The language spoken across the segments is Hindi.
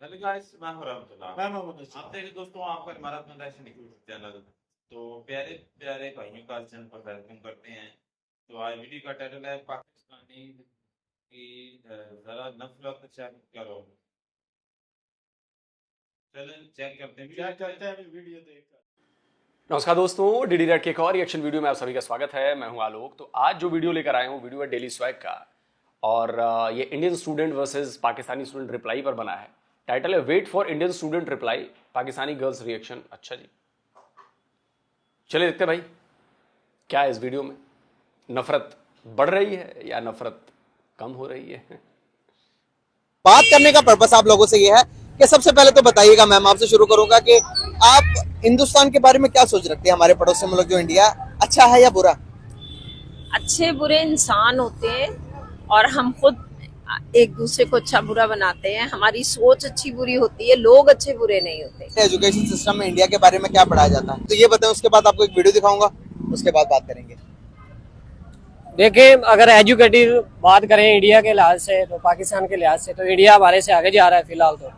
हेलो गाइस, मैं हूं रहमतुल्लाह। मैं मोहम्मद आप अशरफ। देखें दोस्तों, आपका इमारत में फैशन यूट्यूब चैनल। तो प्यारे प्यारे भाइयों का चैनल पर वेलकम करते हैं। तो आज वीडियो का टाइटल है पाकिस्तानी की जरा नफरत चेक करो। चलें चेक करते हैं क्या वीडियो। करते हैं अभी वीडियो देखकर। नमस्कार दोस्तों, डीडी रेड के एक और रिएक्शन वीडियो में आप सभी का स्वागत है। मैं हूं आलोक। तो आज जो वीडियो लेकर आया हूं वीडियो है डेली स्वैग का, और ये Indian student versus Pakistani student reply पर बना है। टाइटल है wait for Indian student reply, Pakistani girls reaction. अच्छा जी, चलिए देखते भाई क्या है इस वीडियो में। नफरत बढ़ रही है या नफरत कम हो रही है? बात करने का पर्पस आप लोगों से ये है कि सबसे पहले तो बताइएगा, मैम आपसे शुरू करूंगा कि आप हिंदुस्तान के बारे में क्या सोच रखते हैं? हमारे पड़ोसी मुल्क जो इंडिया, अच्छा है या बुरा? अच्छे बुरे इंसान होते हैं और हम खुद एक दूसरे को अच्छा बुरा बनाते हैं। हमारी सोच अच्छी बुरी होती है, लोग अच्छे बुरे नहीं होते। एजुकेशन सिस्टम में इंडिया के बारे में क्या पढ़ाया जाता है, तो ये बताएं। उसके बाद आपको एक वीडियो दिखाऊंगा, उसके बाद बात करेंगे। देखिए, अगर एजुकेटिव बात करें इंडिया के लिहाज से तो पाकिस्तान के लिहाज से तो इंडिया हमारे से आगे जा रहा है। फिलहाल तो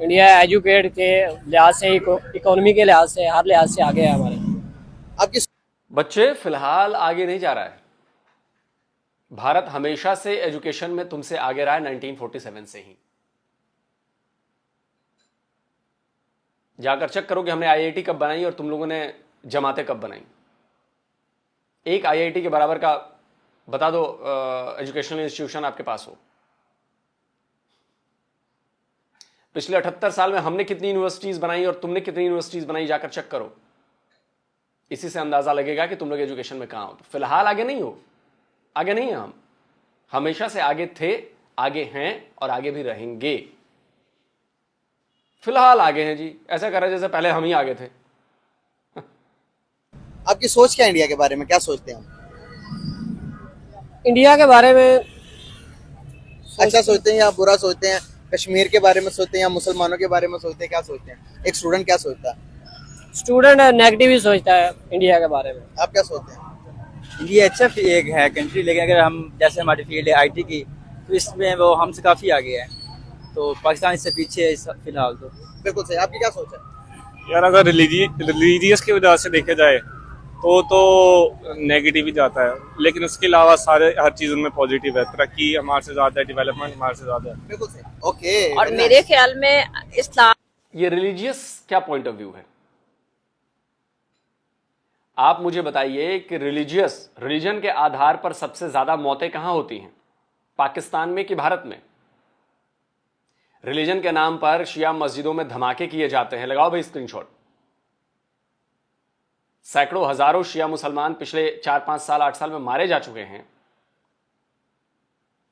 इंडिया एजुकेट के लिहाज से, इकोनॉमी के लिहाज से, हर लिहाज से आगे है हमारे। आपकी बच्चे फिलहाल आगे नहीं जा रहा है। भारत हमेशा से एजुकेशन में तुमसे आगे रहा है, 1947 से ही। जाकर चेक करो कि हमने आईआईटी कब बनाई और तुम लोगों ने जमातें कब बनाई। एक आईआईटी के बराबर का बता दो एजुकेशनल इंस्टीट्यूशन आपके पास हो। पिछले 78 साल में हमने कितनी यूनिवर्सिटीज बनाई और तुमने कितनी यूनिवर्सिटीज बनाई, जाकर चेक करो। इसी से अंदाजा लगेगा कि तुम लोग एजुकेशन में कहां हो। तो फिलहाल आगे नहीं हो, आगे नहीं है। हम हमेशा से आगे थे, आगे हैं और आगे भी रहेंगे। फिलहाल आगे हैं जी, ऐसा कर रहे जैसे पहले हम ही आगे थे। आपकी सोच क्या है इंडिया के बारे में, क्या सोचते हैं हम? इंडिया के बारे में अच्छा सोचते हैं या बुरा सोचते हैं? कश्मीर के बारे में सोचते हैं या मुसलमानों के बारे में सोचते हैं? क्या सोचते हैं? एक स्टूडेंट क्या सोचता है? स्टूडेंट नेगेटिव ही सोचता है इंडिया के बारे में। आप क्या सोचते हैं? इंडिया अच्छा एक है कंट्री, लेकिन अगर हम जैसे हमारी फील्ड है आईटी की, तो इसमें वो हमसे काफ़ी आगे है। तो पाकिस्तान इससे पीछे है फिलहाल तो। बिल्कुल सही। आपकी क्या सोच है? यार, अगर रिलीजियस की वजह से देखे जाए तो नेगेटिव ही जाता है, लेकिन उसके अलावा सारे हर चीज़ उनमें पॉजिटिव है। तरक्की हमारे से ज़्यादा है, डेवलपमेंट हमारे से ज़्यादा है। बिल्कुल सही। ओके। और मेरे ख्याल में इस्लाम ये रिलीजियस क्या पॉइंट ऑफ व्यू है? आप मुझे बताइए कि रिलीजन के आधार पर सबसे ज्यादा मौतें कहां होती हैं, पाकिस्तान में कि भारत में? रिलीजन के नाम पर शिया मस्जिदों में धमाके किए जाते हैं। लगाओ भाई स्क्रीनशॉट। सैकड़ों हजारों शिया मुसलमान पिछले 4-5 साल 8 साल में मारे जा चुके हैं।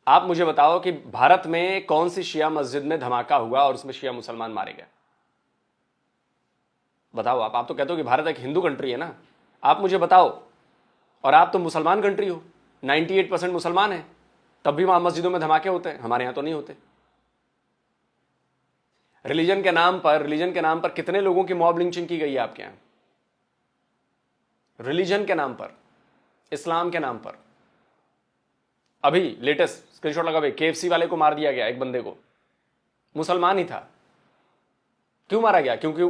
आप मुझे बताओ कि भारत में कौन सी शिया मस्जिद में धमाका हुआ और उसमें शिया मुसलमान मारे गए? बताओ। आप तो कहते हो कि भारत एक हिंदू कंट्री है ना, आप मुझे बताओ। और आप तो मुसलमान कंट्री हो, 98% मुसलमान है, तब भी वहां मस्जिदों में धमाके होते हैं। हमारे यहां तो नहीं होते। रिलीजन के नाम पर कितने लोगों की मॉब लिंचिंग की गई है आपके यहां? रिलीजन के नाम पर, इस्लाम के नाम पर। अभी लेटेस्ट स्क्रीनशॉट लगा भाई, केएफसी वाले को मार दिया गया, एक बंदे को, मुसलमान ही था। क्यों मारा गया? क्योंकि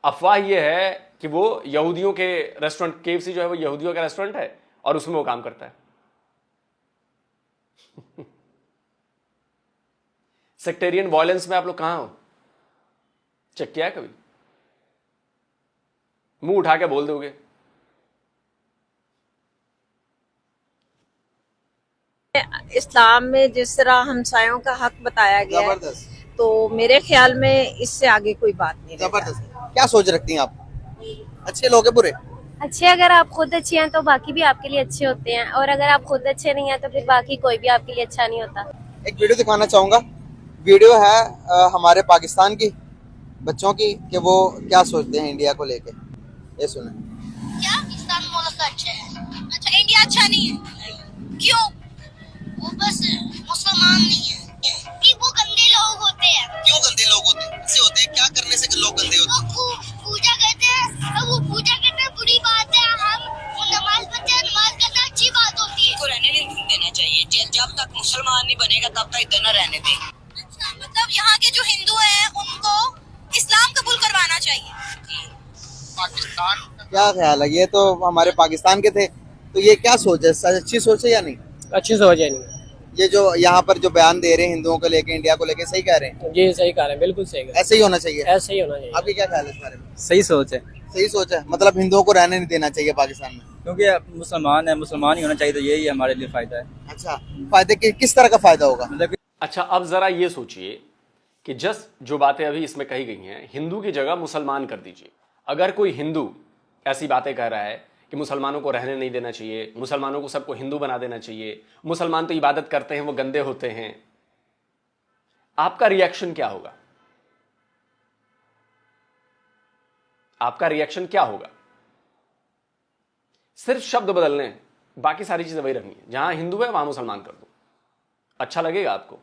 अफवाह यह है कि वो यहूदियों के रेस्टोरेंट, केएफसी जो है वो यहूदियों का रेस्टोरेंट है और उसमें वो काम करता है। सेक्टेरियन वायलेंस में आप लोग कहां हो? चेक किया है कभी? मुंह उठा के बोल दोगे। इस्लाम में जिस तरह हमसायों का हक बताया गया है, जबरदस्त। तो मेरे ख्याल में इससे आगे कोई बात नहीं रह जबरदस्त। क्या सोच रखती हैं आप? अच्छे लोग हैं बुरे? अच्छे, अगर आप खुद अच्छे हैं तो बाकी भी आपके लिए अच्छे होते हैं, और अगर आप खुद अच्छे नहीं हैं तो फिर बाकी कोई भी आपके लिए अच्छा नहीं होता। एक वीडियो दिखाना चाहूंगा। वीडियो है हमारे पाकिस्तान की बच्चों की, कि वो क्या सोचते हैं इंडिया को लेके। ये सुने। क्या पाकिस्तान मुल्क अच्छा है? अच्छा, इंडिया अच्छा नहीं है? क्यों? वो बस मुसलमान नहीं है कि वो गंदे लोग होते हैं। क्यों गंदे लोग होते हैं? ऐसे होते हैं? क्या करने से लोग गंदे होते हैं? वो पूजा करते हैं, वो पूजा करते हैं, बुरी बात है। हम नमाज पढ़ते हैं, नमाज करना अच्छी बात होती है। को रहने नहीं देना चाहिए। जब तक मुसलमान नहीं बनेगा तब तक इधर न रहने दें। अच्छा, मतलब यहाँ के जो हिंदू क्या ख्याल है? ये तो हमारे पाकिस्तान के थे, तो ये क्या सोच है? अच्छी सोच है या नहीं? अच्छी सोच है नहीं। ये जो यहाँ पर जो बयान दे रहे हैं हिंदुओं को लेके, इंडिया को लेके, सही कह रहे हैं? जी सही कह रहे हैं, बिल्कुल सही कह रहे ऐसे ही होना चाहिए। हैं, ऐसे ही होना चाहिए। आपकी क्या ख्याल है इस बारे में? सही सोच है, सही सोच है, मतलब हिंदुओं को रहने नहीं देना चाहिए पाकिस्तान में। क्योंकि मुसलमान है, मुसलमान ही होना चाहिए, तो यही हमारे लिए फायदा है। अच्छा, फायदे किस तरह का फायदा होगा? मतलब अच्छा, अब जरा ये सोचिए कि जस्ट जो बातें अभी इसमें कही गई हैं, हिंदू की जगह मुसलमान कर दीजिए। अगर कोई हिंदू ऐसी बातें कह रहा है कि मुसलमानों को रहने नहीं देना चाहिए, मुसलमानों को सबको हिंदू बना देना चाहिए, मुसलमान तो इबादत करते हैं, वो गंदे होते हैं, आपका रिएक्शन क्या होगा? आपका रिएक्शन क्या होगा? सिर्फ शब्द बदलने हैं, बाकी सारी चीजें वही रखनी है। जहां हिंदू है वहां मुसलमान कर दो, अच्छा लगेगा आपको?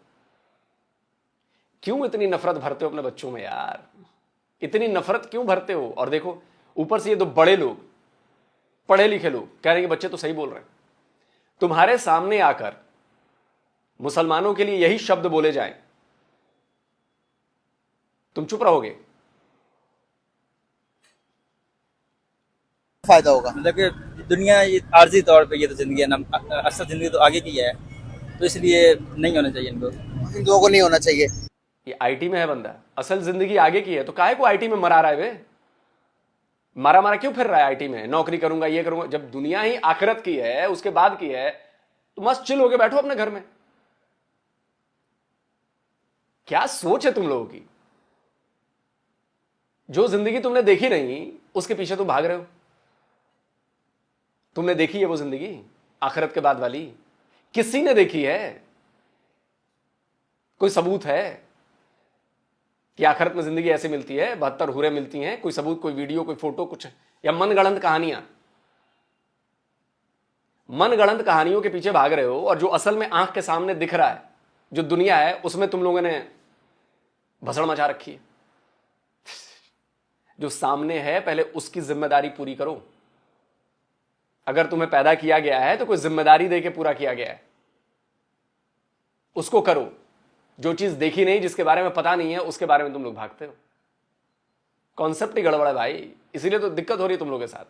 क्यों इतनी नफरत भरते हो अपने बच्चों में यार? इतनी नफरत क्यों भरते हो? और देखो ऊपर से ये दो बड़े लोग, पढ़े लिखे लोग कह रहे हैं कि बच्चे तो सही बोल रहे हैं। तुम्हारे सामने आकर मुसलमानों के लिए यही शब्द बोले जाएं, तुम चुप रहोगे? फायदा होगा मतलब कि दुनिया ये आर्जी तौर पे, ये तो जिंदगी है ना, असल जिंदगी तो आगे की है, तो इसलिए नहीं होना चाहिए इनको, हिंदुओं को नहीं होना चाहिए। ये आईटी में है बंदा, असल जिंदगी आगे की है, तो काहे को आईटी में मरा रहा है वे? मारा मारा क्यों फिर रहा है आईटी में? नौकरी करूंगा, ये करूंगा, जब दुनिया ही आखिरत की है, उसके बाद की है, तो मस्त चिल होके बैठो अपने घर में। क्या सोच है तुम लोगों की? जो जिंदगी तुमने देखी नहीं उसके पीछे तुम भाग रहे हो। तुमने देखी है वो जिंदगी आखिरत के बाद वाली? किसी ने देखी है? कोई सबूत है कि आखिरत में जिंदगी ऐसे मिलती है, 72 हुरें मिलती हैं? कोई सबूत, कोई वीडियो, कोई फोटो, कुछ? या मनगढ़ंत कहानियां? मनगढ़ंत कहानियों के पीछे भाग रहे हो, और जो असल में आंख के सामने दिख रहा है, जो दुनिया है, उसमें तुम लोगों ने भसड़ मचा रखी है। जो सामने है पहले उसकी जिम्मेदारी पूरी करो। अगर तुम्हें पैदा किया गया है तो कोई जिम्मेदारी देके पूरा किया गया है, उसको करो। जो चीज देखी नहीं, जिसके बारे में पता नहीं है, उसके बारे में तुम लोग भागते हो। कॉन्सेप्ट ही गड़बड़ है भाई, इसीलिए तो दिक्कत हो रही है तुम लोगों के साथ।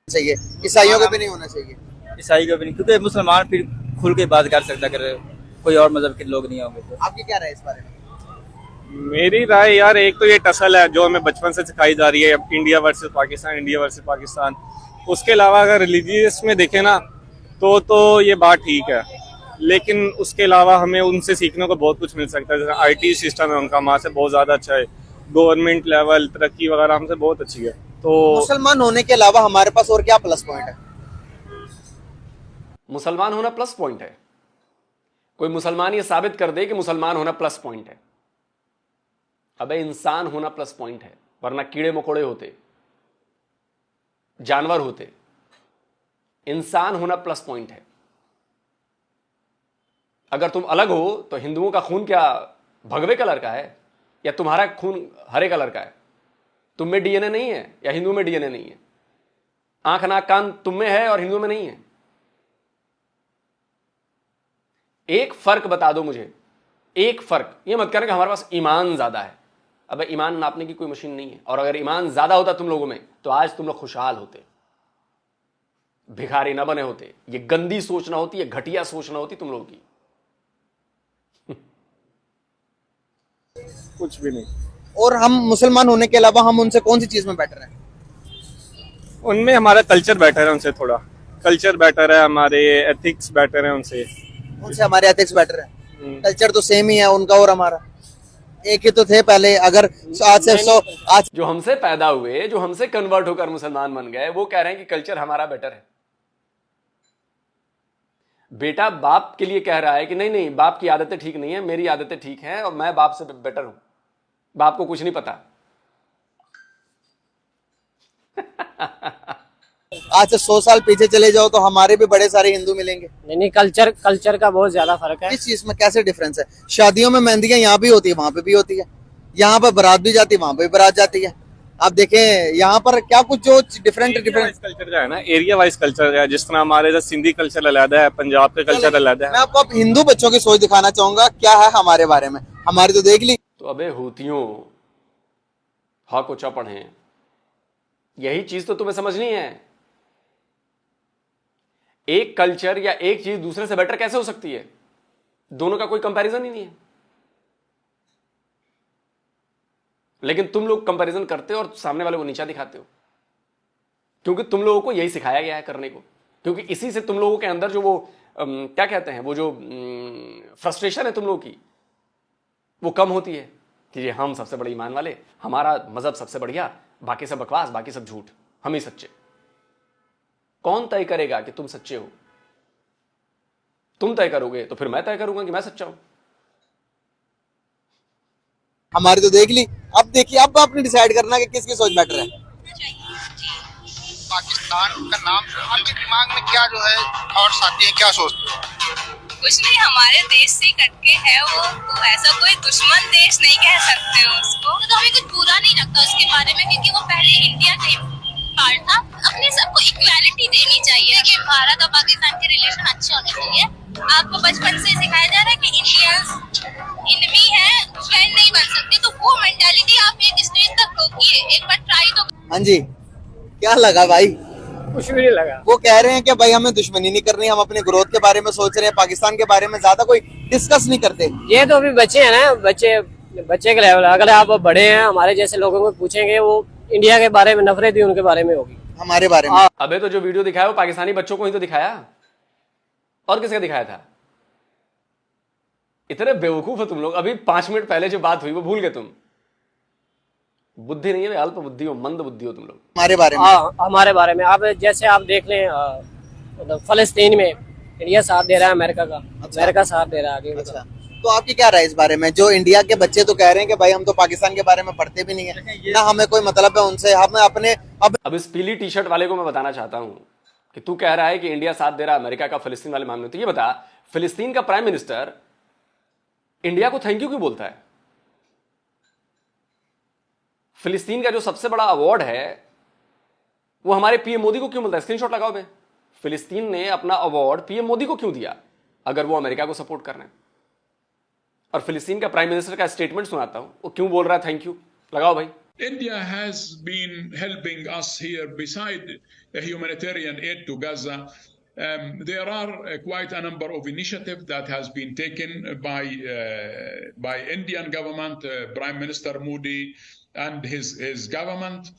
चाहिए ईसाइयों को भी नहीं होना चाहिए। ईसाई को भी नहीं, क्योंकि मुसलमान फिर खुल के बात कर सकता, अगर कोई और मजहब के लोग नहीं होंगे तो। आपकी क्या राय है इस बारे में? मेरी राय यार, एक तो ये टसल है जो हमें बचपन से सिखाई जा रही है, India versus Pakistan, India versus Pakistan. उसके अलावा अगर रिलीजियस में देखें ना, तो ये बात ठीक है, लेकिन उसके अलावा हमें उनसे सीखने को बहुत कुछ मिल सकता है। जैसे आईटी सिस्टम है उनका, वहाँ से बहुत ज़्यादा अच्छा है, गवर्नमेंट लेवल तरक्की वगैरह हमसे बहुत अच्छी है। तो मुसलमान होने के अलावा हमारे पास और क्या प्लस पॉइंट है? मुसलमान होना प्लस पॉइंट है? कोई मुसलमान ये साबित कर दे कि मुसलमान होना प्लस पॉइंट है। अबे इंसान होना प्लस पॉइंट है, वरना कीड़े मकोड़े होते, जानवर होते। इंसान होना प्लस पॉइंट है। अगर तुम अलग हो तो हिंदुओं का खून क्या भगवे कलर का है, या तुम्हारा खून हरे कलर का है? तुम में डीएनए नहीं है, या हिंदू में डीएनए नहीं है? आंख नाक कान तुम में है और हिंदू में नहीं है? एक फर्क बता दो मुझे, एक फर्क। ये मत कहना कि हमारे पास ईमान ज्यादा है। अबे ईमान नापने की कोई मशीन नहीं है, और अगर ईमान ज्यादा होता तुम लोगों में तो आज तुम लोग खुशहाल होते, भिखारी ना बने होते। ये गंदी सोच ना होती, ये घटिया सोच ना होती तुम लोगों की। कुछ भी नहीं। और हम मुसलमान होने के अलावा हम उनसे कौन सी चीज में बेटर है? उनमें हमारा कल्चर बेटर है उनसे, थोड़ा कल्चर बेटर है, हमारे एथिक्स बेटर है उनसे। उनसे हमारे एथिक्स बेटर है। कल्चर तो सेम ही है उनका और हमारा, एक ही तो थे पहले। अगर आज से 100 आज जो हमसे पैदा हुए, जो हमसे कन्वर्ट होकर मुसलमान बन गए, वो कह रहे हैं कि कल्चर हमारा बेटर है। बेटा बाप के लिए कह रहा है कि नहीं नहीं, बाप की आदतें ठीक नहीं है, मेरी आदतें ठीक हैं और मैं बाप से बेटर हूं। बाप को कुछ नहीं पता। आज से 100 साल पीछे चले जाओ तो हमारे भी बड़े सारे हिंदू मिलेंगे। नहीं, कल्चर का बहुत ज्यादा फर्क है। इस चीज में कैसे डिफरेंस है? शादियों में मेहंदियां यहाँ भी होती है, वहां पे भी होती है। यहाँ पर बारात भी जाती है, वहां पे भी बारात जाती है। आप देखें यहाँ पर क्या कुछ जो डिफरेंट कल्चर का है ना, एरिया वाइज कल्चर है। जिस तरह हमारे इधर सिंधी कल्चर अलग है, पंजाब का कल्चर अलग है। मैं आपको अब हिंदू बच्चों की सोच दिखाना चाहूंगा क्या है हमारे बारे में। हमारी तो देख ली। तो अबे हूतियों, हा को चा पढ़े, यही चीज तो तुम्हें समझनी है। एक कल्चर या एक चीज दूसरे से बेटर कैसे हो सकती है? दोनों का कोई कंपैरिजन ही नहीं है। लेकिन तुम लोग कंपैरिजन करते हो और सामने वाले को नीचा दिखाते हो, क्योंकि तुम लोगों को यही सिखाया गया है करने को। क्योंकि इसी से तुम लोगों के अंदर जो वो क्या कहते हैं, वो जो फ्रस्ट्रेशन है तुम लोगों की, वो कम होती है कि ये हम सबसे बड़े ईमान वाले, हमारा मजहब सबसे बढ़िया, बाकी सब बकवास, बाकी सब झूठ, हम ही सच्चे। कौन तय करेगा कि तुम सच्चे हो? तुम तय करोगे तो फिर मैं तय करूंगा कि मैं सच्चा हूं। हमारी तो देख ली, अब देखिए, अब आपने डिसाइड करना कि किसकी सोच बेटर है। पाकिस्तान का नाम आपके दिमाग में क्या जो है थॉट्स आती है, क्या सोचते हो? कुछ नहीं, हमारे देश से कटके है वो, तो ऐसा कोई दुश्मन देश नहीं कह सकते हो उसको। तो हमें कुछ बुरा नहीं लगता उसके बारे में, क्योंकि वो पहले इंडिया का पार्ट था। अपने सबको इक्वालिटी देनी चाहिए कि भारत और पाकिस्तान के रिलेशन अच्छे होने चाहिए। आपको बचपन से सिखाया जा रहा है कि इंडियंस इनमी है, फ्रेंड नहीं बन सकते, तो वो मेंटालिटी आप एक स्टेज तक रोकिए, एक बार ट्राई तो। हाँ जी, क्या लगा भाई? कुछ भी नहीं लगा। वो कह रहे हैं कि भाई हमें दुश्मनी नहीं करनी, हम अपने ग्रोथ के बारे में सोच रहे हैं, पाकिस्तान के बारे में ज्यादा कोई डिस्कस नहीं करते। ये तो अभी बच्चे हैं ना, बच्चे के लेवल। अगर आप बड़े हैं, हमारे जैसे लोगों को पूछेंगे, वो इंडिया के बारे में नफरत ही उनके बारे में होगी, हमारे बारे में। अबे तो जो वीडियो दिखाया वो पाकिस्तानी बच्चों को ही तो दिखाया, और किसका दिखाया था? इतने बेवकूफ हो तुम लोग। अभी 5 मिनट पहले जो बात हुई वो भूल गए तुम। बुद्धि नहीं है, अल्प बुद्धि हो, मंद बुद्धि हो तुम लोग। हमारे बारे में, हमारे बारे में। आप जैसे आप देख लें, मतलब फलस्तीन में इंडिया साथ दे रहा है अमेरिका का। अच्छा। अमेरिका साथ दे रहा है आगे। अच्छा, तो आपकी क्या राय इस बारे में? जो इंडिया के बच्चे तो कह रहे हैं कि भाई हम तो पाकिस्तान के बारे में पढ़ते भी नहीं है ना, हमें कोई मतलब है उनसे, हम अपने अब इस पीली टी शर्ट वाले को मैं बताना चाहता हूं कि तू कह रहा है कि इंडिया साथ दे रहा है अमेरिका का फिलिस्तीन वाले मामले में। तो ये बता, फिलिस्तीन का प्राइम मिनिस्टर इंडिया को थैंक यू क्यों बोलता है? फिलिस्तीन का जो सबसे बड़ा अवार्ड है वो हमारे पीएम मोदी को क्यों मिलता है? स्क्रीनशॉट लगाओ बे। फिलिस्तीन ने अपना अवार्ड पीएम मोदी को क्यों दिया अगर वो अमेरिका को सपोर्ट कर रहे हैं? और फिलिस्तीन का प्राइम मिनिस्टर का स्टेटमेंट सुनाता हूं, वो क्यों बोल रहा है थैंक यू। लगाओ भाई। India has been helping us here beside the humanitarian aid to Gaza. There are quite a number of initiatives that has been taken by Indian government, Prime Minister Modi and his government.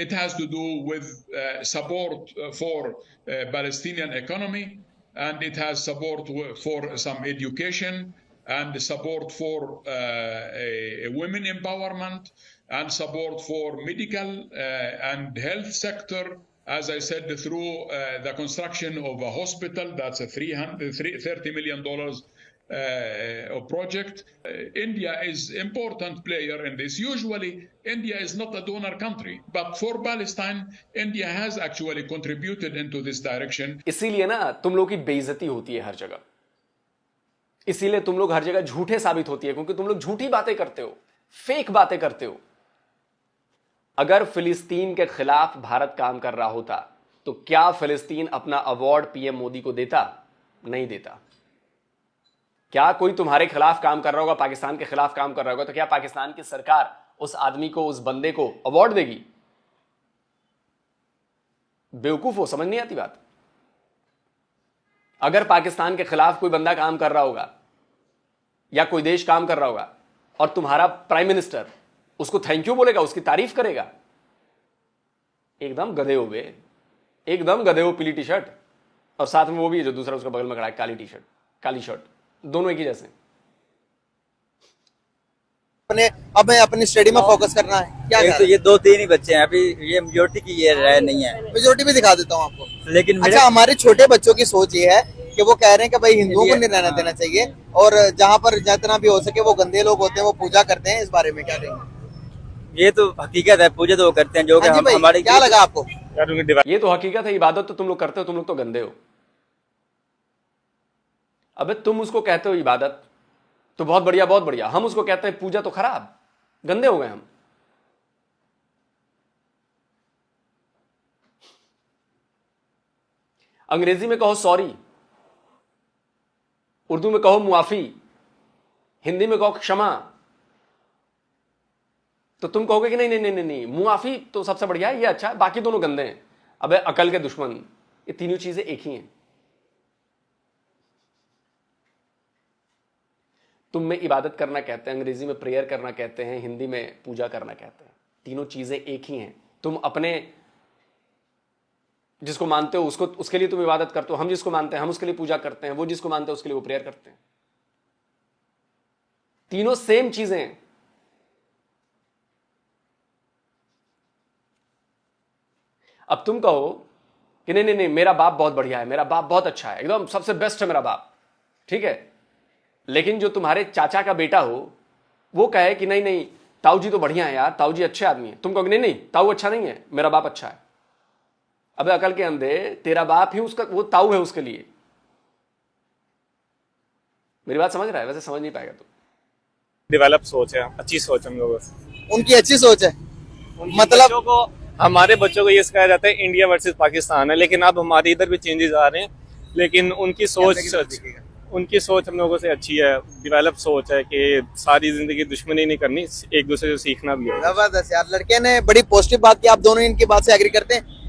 It has to do with support for Palestinian economy, and it has support for some education and support for a women empowerment and support for medical and health sector. As I said, through the construction of a hospital, that's a $30 million project. India is important player in this. Usually, India is not a donor country, but for Palestine, India has actually contributed into this direction. इसीलिए ना तुम लोग की बेइज्जती होती है हर जगह, इसीलिए तुम लोग हर जगह झूठे साबित होती है, क्योंकि तुम लोग झूठी बातें करते हो, फेक बातें करते हो। अगर फिलिस्तीन के खिलाफ भारत काम कर रहा होता तो क्या फिलिस्तीन अपना अवार्ड पीएम मोदी को देता? नहीं देता। क्या कोई तुम्हारे खिलाफ काम कर रहा होगा, पाकिस्तान के खिलाफ काम कर रहा होगा, तो क्या पाकिस्तान की सरकार उस आदमी को, उस बंदे को अवार्ड देगी? बेवकूफ हो, समझ नहीं आती बात। अगर पाकिस्तान के खिलाफ कोई बंदा काम कर रहा होगा या कोई देश काम कर रहा होगा और तुम्हारा प्राइम मिनिस्टर उसको थैंक यू बोलेगा, उसकी तारीफ करेगा, एकदम गधे हो बे, एकदम गधे हो। पीली टी शर्ट और साथ में वो भी है जो दूसरा उसका बगल में खड़ा है, काली टी शर्ट, काली शर्ट, दोनों एक ही जैसे। हमें अपनी स्टडी में फोकस करना है। क्या तो ये 2-3 ही बच्चे हैं अभी, ये मेजोरिटी की ये राय नहीं है। मेजोरिटी भी दिखा देता हूँ आपको। लेकिन अच्छा, हमारे छोटे बच्चों की सोच ये है कि वो कह रहे हैं कि भाई हिंदुओं को नहीं रहना देना चाहिए, और जहाँ पर जितना भी हो सके वो गंदे लोग होते हैं वो पूजा करते हैं। इस बारे में क्या कहेंगे? ये तो हकीकत है, पूजा तो वो करते हैं जो कि हमारे। क्या लगा आपको? ये तो हकीकत है, इबादत तो तुम लोग करते हो, तुम लोग तो गंदे हो। अबे तुम उसको कहते हो इबादत तो बहुत बढ़िया, बहुत बढ़िया, हम उसको कहते हैं पूजा तो खराब, गंदे हो गए हम। अंग्रेजी में कहो सॉरी, उर्दू में कहो मुआफी, हिंदी में कहो क्षमा। तो तुम कहोगे कि नहीं नहीं नहीं नहीं नहीं, मुआफी तो सबसे बढ़िया है, ये अच्छा है, बाकी दोनों गंदे हैं। अबे अकल के दुश्मन, ये तीनों चीजें एक ही हैं। तुम में इबादत करना कहते हैं, अंग्रेजी में प्रेयर करना कहते हैं, हिंदी में पूजा करना कहते हैं। तीनों चीजें एक ही हैं। तुम अपने जिसको मानते हो उसको, उसके लिए तुम इबादत करते हो, हम जिसको मानते हैं हम उसके लिए पूजा करते हैं, वो जिसको मानते हैं उसके लिए वो प्रेयर करते हैं। तीनों सेम चीजें हैं। अब तुम कहो कि नहीं नहीं नहीं, मेरा बाप बहुत बढ़िया है, मेरा बाप बहुत अच्छा है, एकदम सबसे बेस्ट है मेरा बाप, ठीक है। लेकिन जो तुम्हारे चाचा का बेटा हो वो कहे कि नहीं नहीं ताऊ जी तो बढ़िया है यार, ताऊ जी अच्छे आदमी है, तुम कहोगे नहीं नहीं ताऊ अच्छा नहीं है, मेरा बाप अच्छा है। अबे अकल के अंधे, तेरा बाप ही उसका वो ताऊ है उसके लिए। मेरी बात समझ रहा है? वैसे समझ नहीं पाएगा तो। डेवलप सोच है, अच्छी सोच हम लोगों से। उनकी अच्छी सोच है, मतलब हमारे बच्चों को ये सिखाया जाता है इंडिया वर्सेस पाकिस्तान है, लेकिन अब हमारे इधर भी चेंजेस आ रहे हैं, लेकिन उनकी सोच हम लोगों से अच्छी है, डेवलप सोच है कि सारी जिंदगी दुश्मनी नहीं करनी, एक दूसरे से सीखना भी है। जबरदस्त यार, लड़के ने बड़ी पॉजिटिव बात की। आप दोनों इनकी बात से एग्री करते हैं?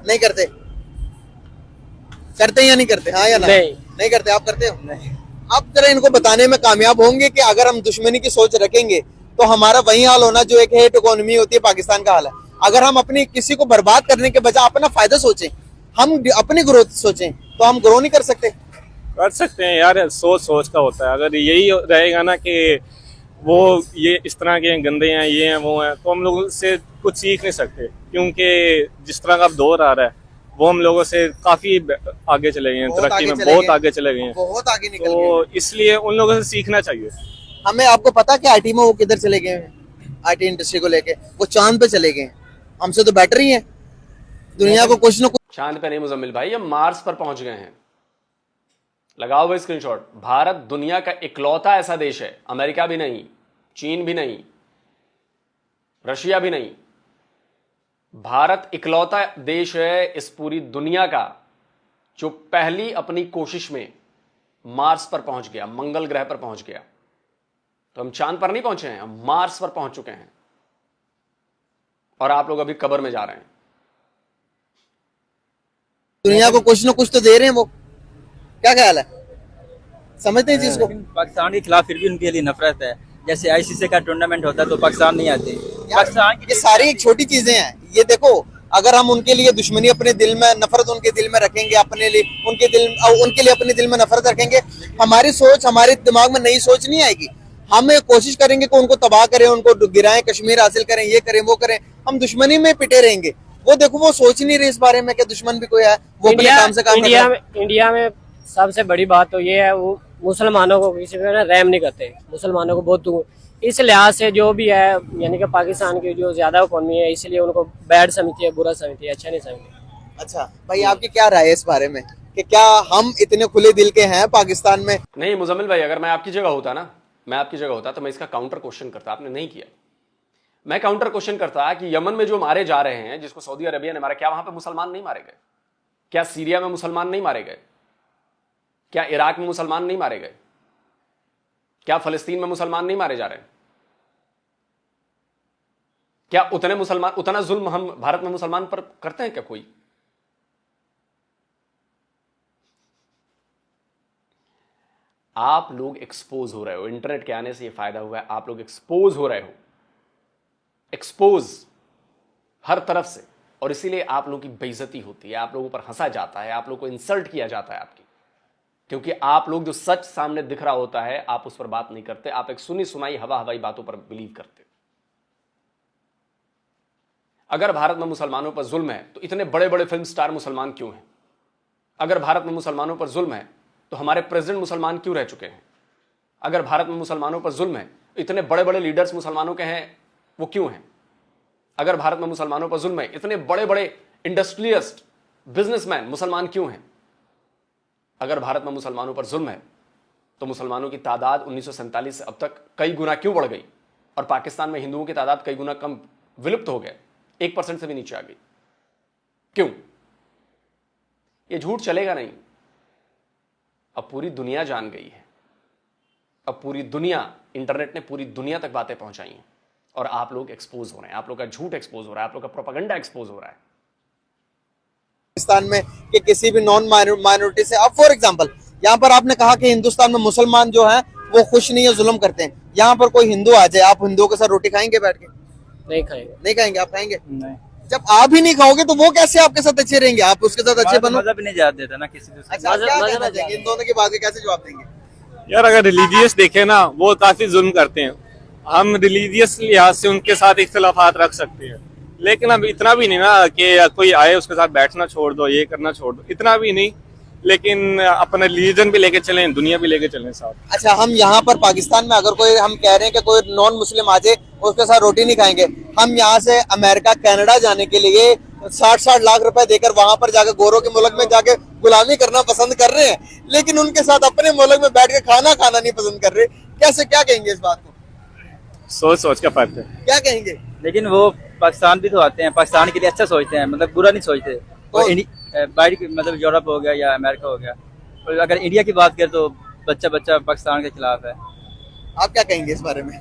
नहीं करते? करते या नहीं करते? हाँ या ना? नहीं करते। आप करते हो? नहीं। आप जरा इनको बताने में कामयाब होंगे कि अगर हम दुश्मनी की सोच रखेंगे तो हमारा वही हाल होना जो एक हेट इकोनॉमी होती है पाकिस्तान का हाल है। अगर हम अपनी किसी को बर्बाद करने के बजाय अपना फायदा सोचें, हम अपनी ग्रोथ सोचें, तो हम ग्रो नहीं कर सकते? कर सकते हैं यार, सोच का होता है। अगर यही रहेगा ना कि वो ये इस तरह के गंदे हैं, ये हैं वो हैं, तो हम लोग से कुछ सीख नहीं सकते, क्योंकि जिस तरह का दौर आ रहा है वो हम लोगों से काफी आगे चले गए हैं, तरक्की में बहुत आगे चले गए हैं, बहुत आगे निकल गए। तो इसलिए उन लोगों से सीखना चाहिए हमें। आपको पता कि आईटी में वो किधर चले गए हैं? आईटी इंडस्ट्री को लेके वो चांद पे चले गए हैं। हमसे तो बेटर ही है, दुनिया को कुछ न कुछ। चांद पे नहीं मुजम्मिल भाई, हम मार्स पर पहुंच गए हैं। लगाओ भाई स्क्रीनशॉट। भारत दुनिया का इकलौता ऐसा देश है, अमेरिका भी नहीं, चीन भी नहीं, रशिया भी नहीं, भारत इकलौता देश है इस पूरी दुनिया का जो पहली अपनी कोशिश में मार्स पर पहुंच गया, मंगल ग्रह पर पहुंच गया। तो हम चांद पर नहीं पहुंचे हैं, हम मार्स पर पहुंच चुके हैं, और आप लोग अभी कब्र में जा रहे हैं। दुनिया को कुछ न कुछ तो दे रहे हैं वो। क्या ख्याल है? समझते हैं जिसको। पाकिस्तान के खिलाफ फिर भी उनके लिए नफरत है। जैसे आईसीसी का टूर्नामेंट होता है तो पाकिस्तान नहीं आते। पाकिस्तान ये सारी एक छोटी चीजें हैं। ये देखो, अगर हम उनके लिए दुश्मनी अपने दिल में, नफरत उनके दिल में रखेंगे, अपने लिए उनके लिए अपने दिल में नफरत रखेंगे, हमारी सोच, हमारे दिमाग में नई सोच नहीं आएगी। हम कोशिश करेंगे कि उनको तबाह करें, उनको गिराएं, कश्मीर हासिल करें, ये करें वो करें, हम दुश्मनी में पिटे रहेंगे। वो देखो, वो सोच नहीं रहे इस बारे में कि दुश्मन भी कोई है, वो अपने काम से काम इंडिया में सबसे बड़ी बात तो ये है, वो मुसलमानों को किसी पे रहम नहीं करते, मुसलमानों को बहुत दूर। इस लिहाज से जो भी है, यानी कि पाकिस्तान की जो ज्यादा इकोनॉमी है, इसलिए उनको बैड समझती है, बुरा समझती है, अच्छा नहीं समझती। अच्छा भाई, आपकी क्या राय है इस बारे में कि क्या हम इतने खुले दिल के हैं पाकिस्तान में? नहीं मुजम्मिल भाई, अगर मैं आपकी जगह होता ना, तो मैं इसका काउंटर क्वेश्चन करता। आपने नहीं किया। मैं काउंटर क्वेश्चन करता कि यमन में जो मारे जा रहे हैं, जिसको सऊदी अरेबिया ने मारा, क्या वहां पे मुसलमान नहीं मारे गए? क्या सीरिया में मुसलमान नहीं मारे गए? क्या इराक में मुसलमान नहीं मारे गए? क्या फलस्तीन में मुसलमान नहीं मारे जा रहे? क्या उतना जुल्म हम भारत में मुसलमान पर करते हैं क्या कोई? आप लोग एक्सपोज हो रहे हो, इंटरनेट के आने से ये फायदा हुआ है, आप लोग एक्सपोज हो रहे हो, एक्सपोज हर तरफ से, और इसीलिए आप लोगों की बेइज्जती होती है, आप लोगों पर हंसा जाता है, आप लोगों को इंसल्ट किया जाता है आपकी, क्योंकि आप लोग जो सच सामने दिख रहा होता है आप उस पर बात नहीं करते, आप एक सुनी सुनाई हवाई बातों पर बिलीव करते। अगर भारत में मुसलमानों पर जुल्म है तो इतने बड़े बड़े फिल्म स्टार मुसलमान क्यों हैं? अगर भारत में मुसलमानों पर जुल्म है तो हमारे प्रेसिडेंट मुसलमान क्यों रह चुके हैं? अगर भारत में मुसलमानों पर जुल्म है तो इतने बड़े बड़े लीडर्स मुसलमानों के हैं, वो क्यों हैं? अगर भारत में मुसलमानों पर जुल्म है, इतने बड़े बड़े इंडस्ट्रियलिस्ट, बिजनेसमैन मुसलमान क्यों हैं? अगर भारत में मुसलमानों पर जुल्म है तो मुसलमानों की तादाद 1947 से अब तक कई गुना क्यों बढ़ गई, और पाकिस्तान में हिंदुओं की तादाद कई गुना कम, विलुप्त हो गए, 1% से भी नीचे आ गई? क्यों? ये झूठ चलेगा नहीं। अब पूरी दुनिया जान गई है, अब पूरी दुनिया, इंटरनेट ने पूरी दुनिया तक बातें पहुंचाई हैं। और आप लोग एक्सपोज हो रहे हैं, आप लोग का झूठ एक्सपोज हो रहा है, आप लोग का प्रोपेगेंडा एक्सपोज हो रहा है पाकिस्तान में कि किसी भी नॉन माइनॉरिटी से। अब फॉर एग्जांपल यहाँ पर आपने कहा कि हिंदुस्तान में मुसलमान जो हैं वो खुश नहीं है, जुल्म करते हैं। यहाँ पर कोई हिंदू आ जाए, आप हिंदुओं के साथ रोटी खाएंगे बैठ के? नहीं खाएंगे। नहीं खाएंगे? आप खाएंगे? नहीं। जब आप ही नहीं खाओगे तो वो कैसे आपके साथ अच्छे रहेंगे? आप उसके साथ अच्छे बनो। मज़हब नहीं जात देता ना किसी दूसरे। अच्छा, क्या कहना चाहेंगे इन दोनों की बात के, कैसे जवाब देंगे? यार अगर रिलीजियस देखे ना, वो काफी जुल्म करते हैं। हम रिलीजियस लिहाज से उनके साथ इख्तिलाफात रख सकते हैं, लेकिन अब इतना भी नहीं ना कि कोई आए उसके साथ बैठना छोड़ दो, ये करना छोड़ दो, इतना भी नहीं। लेकिन अपना रिलीजन भी लेके चलें, दुनिया भी लेके चलें साथ। अच्छा, हम यहाँ पर पाकिस्तान में अगर कोई, हम कह रहे हैं कि कोई नॉन मुस्लिम आ जाए उसके साथ रोटी नहीं खाएंगे, हम यहाँ से अमेरिका कनाडा जाने के लिए 60-60 लाख रुपए देकर वहां पर जाकर गोरों के मुल्क में जाके गुलामी करना पसंद कर रहे हैं, लेकिन उनके साथ अपने मुल्क में बैठ के खाना नहीं पसंद कर रहे। कैसे, क्या कहेंगे इस बात को? सोच का फर्क है। क्या कहेंगे? लेकिन वो पाकिस्तान भी तो आते हैं, पाकिस्तान के लिए अच्छा सोचते हैं, मतलब बुरा नहीं सोचते। बाहर मतलब यूरोप हो गया या अमेरिका हो गया, और अगर इंडिया की बात करें तो बच्चा पाकिस्तान के खिलाफ है। आप क्या कहेंगे इस बारे में?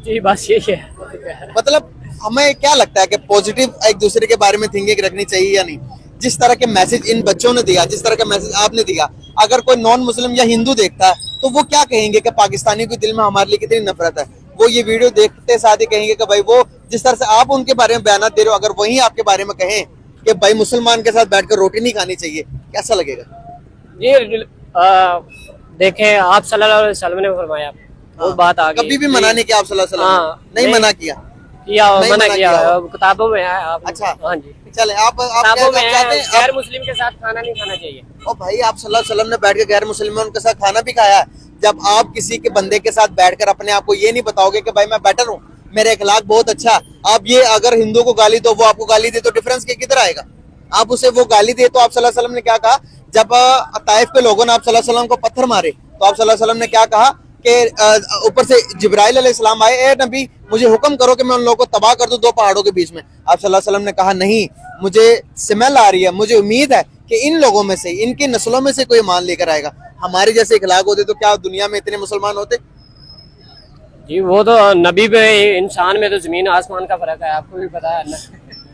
जी बस यही है। मतलब हमें क्या लगता है कि पॉजिटिव एक दूसरे के बारे में थिंकिंग रखनी चाहिए या नहीं? जिस तरह के मैसेज इन बच्चों ने दिया, जिस तरह का मैसेज आपने दिया, अगर कोई नॉन मुस्लिम या हिंदू देखता है तो वो क्या कहेंगे कि पाकिस्तानी के दिल में हमारे लिए कितनी नफरत है? वो ये वीडियो देखते साथ ही कहेंगे कि भाई वो जिस तरह से आप उनके बारे में बयान दे रहे हो, अगर वही आपके बारे में कहें कि भाई मुसलमान के साथ बैठकर रोटी नहीं खानी चाहिए, कैसा लगेगा? जी देखें, आप सल्लल्लाहु अलैहि वसल्लम ने फरमाया, वो बात आ गई। कभी भी मना नहीं किया आप सल्लल्लाहु अलैहि वसल्लम ने? नहीं मना किया, मना किया किताबों में है। अच्छा, हाँ जी, चले आप गैर मुस्लिम के साथ खाना नहीं खाना चाहिए। ओ भाई, आप सल्लल्लाहु अलैहि वसल्लम ने बैठ के गैर मुसलमान के साथ खाना भी खाया है। जब आप किसी के बंदे के साथ बैठकर अपने आप को ये नहीं बताओगे कि भाई मैं बेटर हूँ, मेरा अखलाक बहुत अच्छा, आप ये अगर हिंदू को गाली दो, वो आपको गाली दे, तो डिफरेंस किधर आएगा? आप उसे वो गाली दे तो आप सल्लल्लाहु अलैहि वसल्लम ने क्या कहा? जब ताइफ के लोगों ने आप सल्लल्लाहु अलैहि वसल्लम को पत्थर मारे तो आप सल्लल्लाहु अलैहि वसल्लम ने क्या कहा कि ऊपर से जिब्राइल अलैहिस्सलाम आए, ए नबी मुझे हुक्म करो कि मैं उन लोगों को तबाह कर दूं 2 पहाड़ों के बीच में। आप सल्लल्लाहु अलैहि वसल्लम ने कहा नहीं, मुझे स्मेल आ रही है, मुझे उम्मीद है कि इन लोगों में से, इनकी नस्लों में से कोई ईमान लेकर आएगा। हमारे जैसे इखलाक होते तो क्या दुनिया में इतने मुसलमान होते? जी वो तो नबी पे, इंसान में तो जमीन आसमान का फर्क है, आपको भी पता है ना।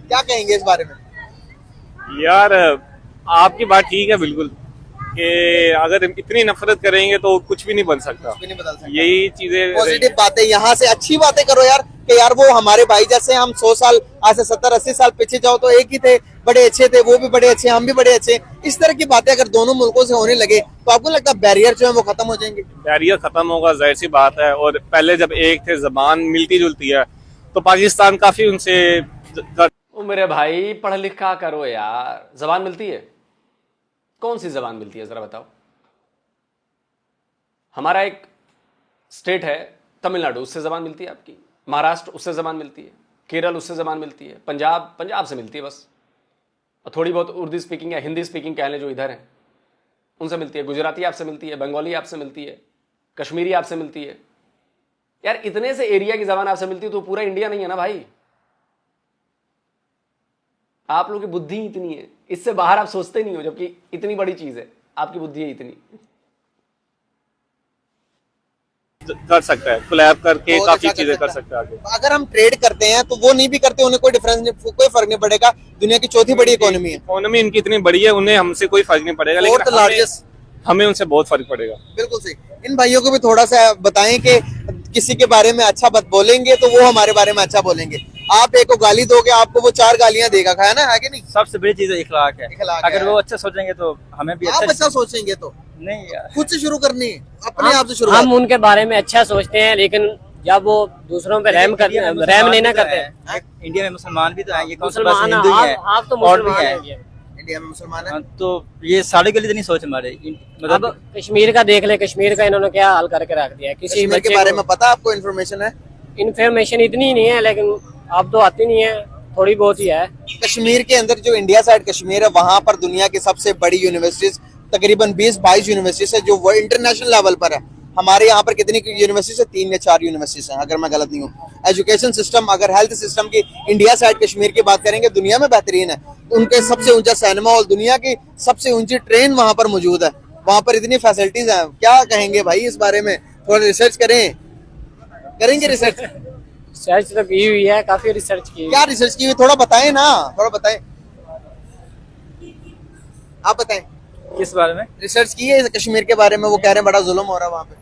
क्या कहेंगे इस बारे में? यार आपकी बात ठीक है बिल्कुल, कि अगर इतनी नफरत करेंगे तो कुछ भी नहीं बन सकता। नहीं बदल सकता। यही चीजें पॉजिटिव बातें, यहाँ से अच्छी बातें करो यार, कि यार वो हमारे भाई जैसे, हम 100 साल, आज से 70-80 साल पीछे जाओ तो एक ही थे, बड़े अच्छे थे, वो भी बड़े अच्छे, हम भी बड़े अच्छे। इस तरह की बातें अगर दोनों मुल्कों से होने लगे तो आपको लगता है बैरियर जो है वो खत्म हो जाएंगे? बैरियर खत्म होगा, जाहिर सी बात है। और पहले जब एक थे, जबान मिलती जुलती है, तो पाकिस्तान काफी उनसे। ओ मेरे भाई, पढ़ लिखा करो यार। जबान मिलती है? कौन सी जबान मिलती है जरा बताओ? हमारा एक स्टेट है तमिलनाडु, उससे जबान मिलती है आपकी। महाराष्ट्र, उससे जबान मिलती है। केरल, उससे जबान मिलती है। पंजाब से मिलती है बस। और थोड़ी बहुत उर्दू स्पीकिंग या हिंदी स्पीकिंग कह लें जो इधर हैं, उनसे मिलती है। गुजराती आपसे मिलती है, बंगाली आपसे मिलती है, कश्मीरी आपसे मिलती है। यार इतने से एरिया की जबान आपसे मिलती है तो पूरा इंडिया नहीं है ना भाई। आप लोगों की बुद्धि इतनी है, इससे बाहर आप सोचते नहीं हो, जबकि इतनी बड़ी चीज है, आपकी बुद्धि है इतनी। कर सकता है, कोलैब करके काफी चीजें कर सकता है आगे। अगर हम ट्रेड करते हैं तो वो नहीं भी करते, उन्हें कोई डिफरेंस नहीं, कोई फर्क नहीं पड़ेगा। दुनिया की चौथी बड़ी इकोनॉमी है। इकोनॉमी इनकी इतनी बड़ी है, उन्हें हमसे कोई फर्क नहीं पड़ेगा, लेकिन हमें उनसे बहुत फर्क पड़ेगा। बिल्कुल सही। इन भाइयों को भी थोड़ा सा बताएं कि किसी के बारे में अच्छा बात बोलेंगे तो वो हमारे बारे में अच्छा बोलेंगे। आप एक को गाली दोगे, आपको वो 4 गालियां देगा, खाया ना, है कि नहीं? सबसे बड़ी चीज इखलाक है। अगर वो अच्छा सोचेंगे तो हमें भी आप अच्छा सोचेंगे तो नहीं यार, खुद से शुरू करनी है, अपने आप से शुरू। हम उनके बारे में अच्छा सोचते हैं, लेकिन जब वो दूसरों पे रहम नहीं ना करते हैं। इंडिया में मुसलमान भी तो हैं, ये मुसलमान, हिंदू ही है, आप तो मुसलमान हैं। इंडिया में मुसलमान है तो ये साढ़े गली नहीं सोच हमारे। अब कश्मीर का देख ले, कश्मीर का इन्होंने क्या हाल करके रख दिया। किसी बच्चे के बारे में पता आपको इन्फॉर्मेशन है? इन्फॉर्मेशन इतनी नहीं है, लेकिन अब तो आती नहीं है, थोड़ी बहुत ही है। कश्मीर के अंदर जो इंडिया साइड कश्मीर है, वहां पर दुनिया की सबसे बड़ी यूनिवर्सिटीज तकरीबन 20-22 यूनिवर्सिटीज है जो वो इंटरनेशनल लेवल पर है। हमारे यहाँ पर कितनी यूनिवर्सिटीज है? 3 या 4 यूनिवर्सिटीज हैं, अगर मैं गलत नहीं हूँ। एजुकेशन सिस्टम, अगर हेल्थ सिस्टम की इंडिया साइड कश्मीर की बात करेंगे, दुनिया में बेहतरीन है। उनके सबसे ऊंचा सिनेमा हॉल, दुनिया की सबसे ऊंची ट्रेन वहां पर मौजूद है। वहां पर इतनी फैसिलिटीज हैं। क्या कहेंगे भाई इस बारे में? थोड़ा रिसर्च करेंगे रिसर्च। रिसर्च तो की हुई है, काफी रिसर्च की हुई क्या रिसर्च की हुई, थोड़ा बताएं ना, थोड़ा बताएं, आप बताएं। किस बारे में? रिसर्च की है कश्मीर के बारे में, वो कह रहे हैं बड़ा जुल्म हो रहा है वहाँ पे।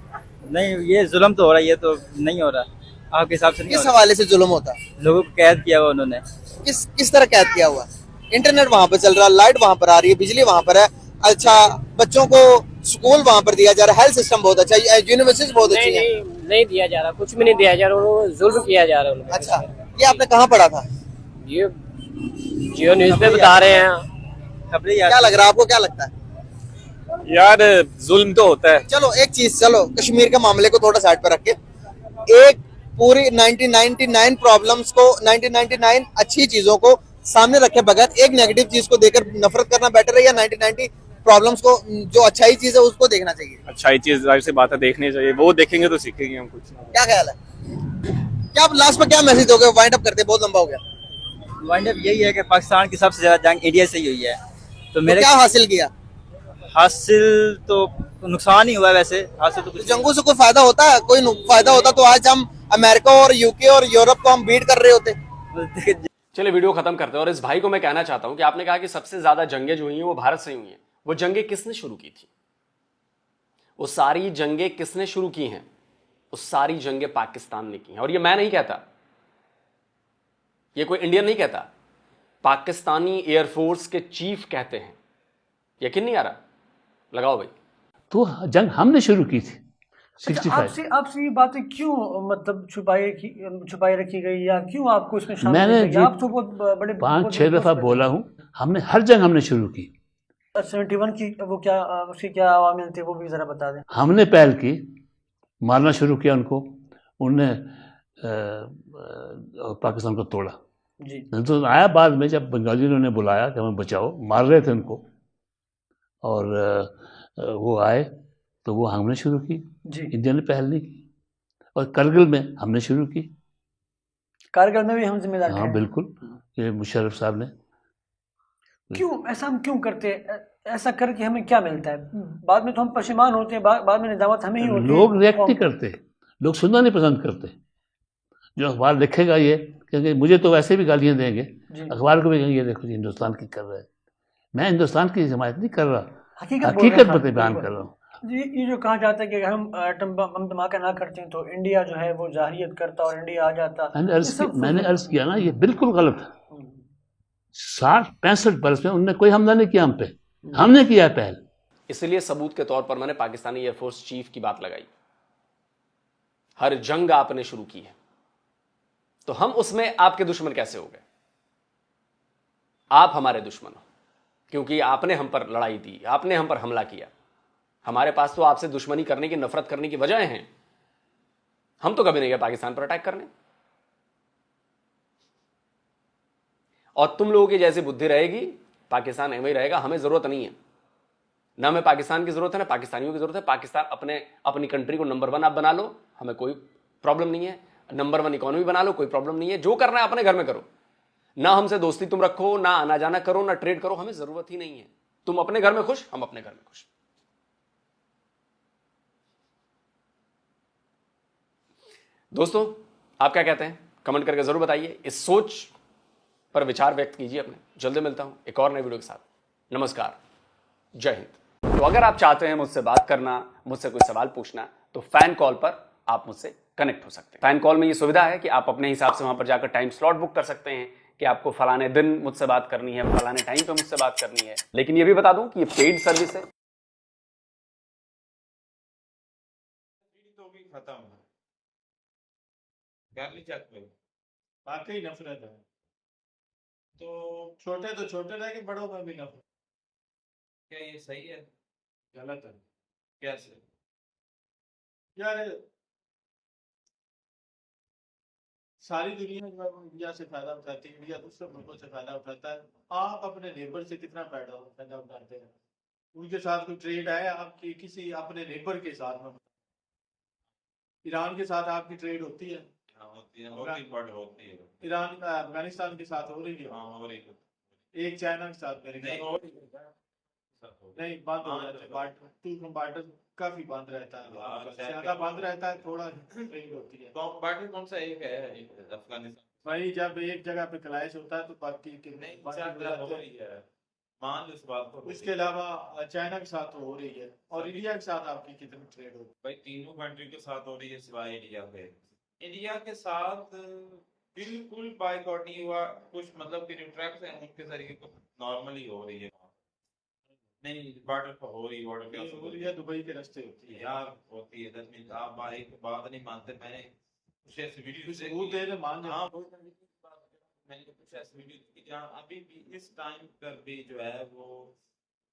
नहीं, ये जुल्म तो हो रहा है, ये तो नहीं हो रहा आपके हिसाब से। नहीं किस हो रहा। हवाले से जुल्म होता है? लोगों को कैद किया हुआ उन्होंने। किस तरह कैद किया हुआ? इंटरनेट वहाँ पे चल रहा है, लाइट वहाँ पर आ रही है, बिजली वहाँ पर है, अच्छा बच्चों को स्कूल वहाँ पर दिया जा रहा है, हेल्थ सिस्टम बहुत अच्छा है, यूनिवर्सिटीज बहुत अच्छी है। नहीं दिया जा रहा, कुछ भी नहीं दिया जा रहा, जुल्म किया जा रहा है। अच्छा, ये आपने कहाँ पढ़ा था? ये जियो न्यूज पे बता रहे हैं। खबरें क्या लग रहा है आपको, क्या लगता है? यार जुल्म तो होता है। चलो एक चीज, चलो कश्मीर के मामले को थोड़ा साइड पर रख के, एक पूरी 1999 प्रॉब्लम्स को, 1999 अच्छी चीजों को सामने रखे बगैर एक नेगेटिव चीज को देकर नफरत करना बेटर है, या 1990 प्रॉब्लम्स को जो अच्छाई चीज है उसको देखना चाहिए? अच्छाई चीज जाहिर सी बात है देखनी चाहिए, वो देखेंगे तो सीखेंगे हम कुछ। क्या ख्याल है, क्या लास्ट में क्या मैसेज दोगे? वाइंड अप करते, बहुत लंबा हो गया। वाइंड अप यही है कि पाकिस्तान की सबसे ज्यादा जंग इंडिया से ही हुई है। तो मेरे क्या हासिल किया? हासिल तो नुकसान ही हुआ, वैसे हासिल तो कुछ जंगों से कोई फायदा होता है? कोई फायदा होता तो आज हम अमेरिका और यूके और यूरोप को हम बीट कर रहे होते। चलिए वीडियो खत्म करते हैं। और इस भाई को मैं कहना चाहता हूं कि आपने कहा कि सबसे ज्यादा जंगें जो हुई हैं वो भारत से हुई हैं। वो जंगें किसने शुरू की थी? वो सारी जंगें किसने शुरू की हैं? वो सारी जंगें पाकिस्तान ने की हैं। और ये मैं नहीं कहता, ये कोई इंडियन नहीं कहता, पाकिस्तानी एयरफोर्स के चीफ कहते हैं। यकीन नहीं आ रहा? लगाओ भाई। तो जंग हमने शुरू की थी। अच्छा, आपसे ये बातें क्यों मतलब छुपाई रखी गई, या क्यों आपको इसमें शामिल मैंने किया? आप तो बहुत बड़े 5-6 दफा बोला हूँ, हमने हर जंग हमने शुरू की। 71 की वो क्या, उसकी क्या अवामिल थे वो भी जरा बता दें। हमने पहल की, मारना शुरू किया उनको, उनने पाकिस्तान को तोड़ा जी। तो आया बाद में जब बंगालियों ने बुलाया कि हमें बचाओ, मार रहे थे उनको, और वो आए तो वो हमने शुरू की जी। इंडिया ने पहल नहीं की। और करगिल में हमने शुरू की। कारगिल में भी हम जिम्मेदार थे। हाँ बिल्कुल, ये मुशर्रफ साहब ने। क्यों ऐसा हम क्यों करते हैं? ऐसा करके हमें क्या मिलता है? बाद में तो हम परेशान होते हैं, बाद में निजामत हमें ही होती है। लोग रिएक्ट नहीं करते, लोग सुनना नहीं पसंद करते। जो अखबार लिखेगा ये, क्योंकि मुझे तो वैसे भी गालियाँ देंगे, अखबार को भी कहेंगे ये देखो जी हिंदुस्तान की कर रहा है। मैं हिंदुस्तान की हिमायत नहीं कर रहा, हकीकत बयान कर रहा हूँ। ये जो कहा जाता है कि हम एटम बम धमाका ना करते हैं तो इंडिया जो है वो जाहिरियत करता और इंडिया आ जाता। मैंने अर्ज किया ना, ये बिल्कुल गलत है। 60-65 बरस में उनने कोई हमला नहीं किया हम पे, हमने किया है पहल। इसलिए सबूत के तौर पर मैंने पाकिस्तानी एयरफोर्स चीफ की बात लगाई। हर जंग आपने शुरू की है, तो हम उसमें आपके दुश्मन कैसे हो गए? आप हमारे दुश्मन हो क्योंकि आपने हम पर लड़ाई दी, आपने हम पर हमला किया। हमारे पास तो आपसे दुश्मनी करने की, नफरत करने की वजह हैं। हम तो कभी नहीं गए पाकिस्तान पर अटैक करने। और तुम लोगों की जैसी बुद्धि रहेगी, पाकिस्तान एवं ही रहेगा। हमें जरूरत नहीं है, ना हमें पाकिस्तान की जरूरत है, ना पाकिस्तानियों की जरूरत है। पाकिस्तान अपनी कंट्री को नंबर 1 आप बना लो, हमें कोई प्रॉब्लम नहीं है। नंबर 1 इकोनॉमी बना लो, कोई प्रॉब्लम नहीं है। जो करना है अपने घर में करो, ना हमसे दोस्ती तुम रखो, ना आना जाना करो, ना ट्रेड करो, हमें जरूरत ही नहीं है। तुम अपने घर में खुश, हम अपने घर में खुश। दोस्तों आप क्या कहते हैं? कमेंट करके जरूर बताइए। इस सोच पर विचार व्यक्त कीजिए अपने। जल्दी मिलता हूं एक और नए वीडियो के साथ। नमस्कार, जय हिंद। तो अगर आप चाहते हैं मुझसे बात करना, मुझसे कोई सवाल पूछना, तो फैन कॉल पर आप मुझसे कनेक्ट हो सकते हैं। फैन कॉल में ये सुविधा है कि आप अपने हिसाब से वहां पर जाकर टाइम स्लॉट बुक कर सकते हैं कि आपको फलाने दिन मुझसे बात करनी है, फलाने टाइम पे मुझसे बात करनी है। लेकिन ये भी बता दूं कि ये पेड सर्विस है। तो भी खत्म है, गाली चक पे वाकई नफरत है। तो छोटे रह के बड़ों में भी नफरत। क्या ये सही है? गलत है? कैसे यार? सारी दुनिया जो है वो इंडिया से फायदा उठाती है, इंडिया दूसरे मुल्कों से फायदा उठाता है। आप अपने नेबर से कितना फायदा उठाते हैं? उनके साथ कोई ट्रेड है आपकी किसी अपने नेबर के साथ में? ईरान के साथ आपकी ट्रेड होती है? होती है, होती है। ईरान अफगानिस्तान के साथ हो रही है? हाँ, हो रही है। एक चाइना के साथ मेरे ख्याल हो रही है। साथ हो गया। नहीं बंद हो हाँ, जाता है तो- बार्टर, टू बार्टर काफी बंद रहता है, हाँ, ज्यादा बंद रहता है, थोड़ा ट्रेंड होती है। तो बार्टर कौन सा एक है एक अफगानिस्तान वही जब एक जगह पे क्लैश होता है तो बाकी के नहीं बाकी चार हो तरह जाते हो हैं। रही है, मान लो इस बात को। उसके अलावा चाइना के साथ तो हो रही है, और इंडिया के साथ आपकी कितनी ट्रेड हो? भाई तीनों कंट्री के साथ हो रही है सिवाय इंडिया के। इंडिया के साथ बिल्कुल बाइकआउट नहीं हुआ, कुछ मतलब कि जो ट्रैक्स हैं उनके जरिए तो नॉर्मली हो रही है। नहीं बॉर्डर पर हो रही, बॉर्डर पे हो रही है, दुबई के रास्ते होती है यार होती है। दस मिनट आप भाई की बात नहीं मानते। मैंने कुछ ऐसी वीडियो सबूत दे दे मान जाओ। हाँ बहुत सारी मैंने कुछ ऐसी वीडियो देखी जहाँ अभी भी इस टाइम पर भी जो है वो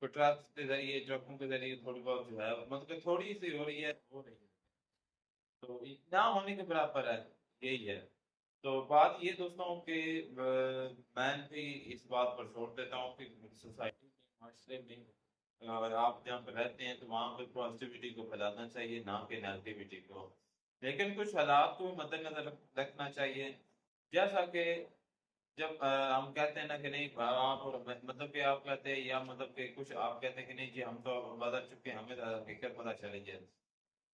ट्रक्स के जरिए, ट्रकों के जरिए थोड़ी बहुत जो है मतलब थोड़ी सी हो रही है, तो ना होने के बराबर है, यही है। तो बात ये दोस्तों कि मैं भी इस बात पर जोर देता हूँ कि सोसाइटी में, माशरे में आप जहाँ पर रहते हैं तो वहाँ पर पॉजिटिविटी को फैलाना चाहिए, ना कि नेगेटिविटी को। लेकिन कुछ हालात को मद्देनजर रखना चाहिए, जैसा कि जब हम कहते हैं ना कि नहीं आप मतलब कि आप कहते हैं या मतलब कि कुछ आप कहते हैं कि नहीं जी हम तो बदल चुके हैं, हमें हकीकत पता चली है।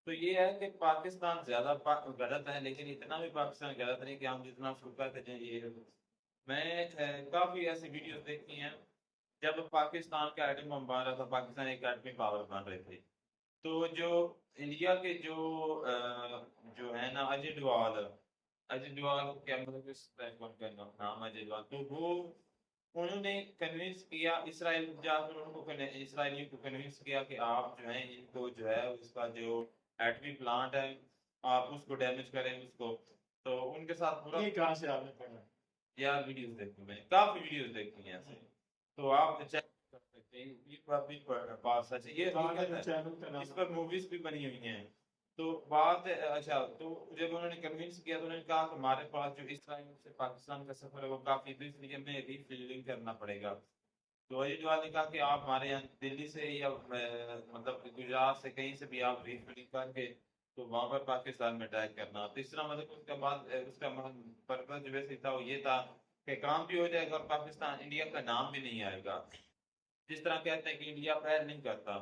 तो ये है कि पाकिस्तान ज्यादा गलत है, लेकिन इतना भी पाकिस्तान गलत नहीं कि हम जितना शुक्र कहते हैं ये। मैं काफी ऐसी वीडियोस देखी हैं जब पाकिस्तान का एटम बम बन रहा था, पाकिस्तान एक एटमी पावर बन रहे थे, तो जो इंडिया के जो है ना अजय डोवाल क्या मतलब इस कौन का नाम अजय डोवाल, तो वो उन्होंने कन्विंस किया इसराइल, जाकर उनको इसराइलियों को कन्विंस किया कि आप जो है इनको जो है उसका जो एटमी प्लांट है आप उसको डैमेज करें उसको। तो उनके साथ पूरा ये कहाँ से आपने पढ़ा? यार वीडियोस देखी, मैंने काफी वीडियोस देखी हैं ऐसे, तो आप चेक कर सकते हैं। ये बात भी बात सच है, ये चैनल का नाम इस पर मूवीज भी बनी हुई हैं। तो बात अच्छा, तो जब उन्होंने कन्विंस किया तो उन्होंने कहा कि हमारे पास जो इसराइल से पाकिस्तान का सफर है वो काफी, तो इसलिए हमें रीफिलिंग करना पड़ेगा। तो अजय डोवाल ने कहा कि आप हमारे यहाँ दिल्ली से या मतलब गुजरात से कहीं से भी आप रीफिलिंग करके तो वहां पर पाकिस्तान में अटैक करना। तीसरा मतलब उसका बाद उसका पर्पज जो वैसे था वो ये था कि काम भी हो जाएगा और पाकिस्तान इंडिया का नाम भी नहीं आएगा, जिस तरह कहते हैं कि इंडिया पैर नहीं करता।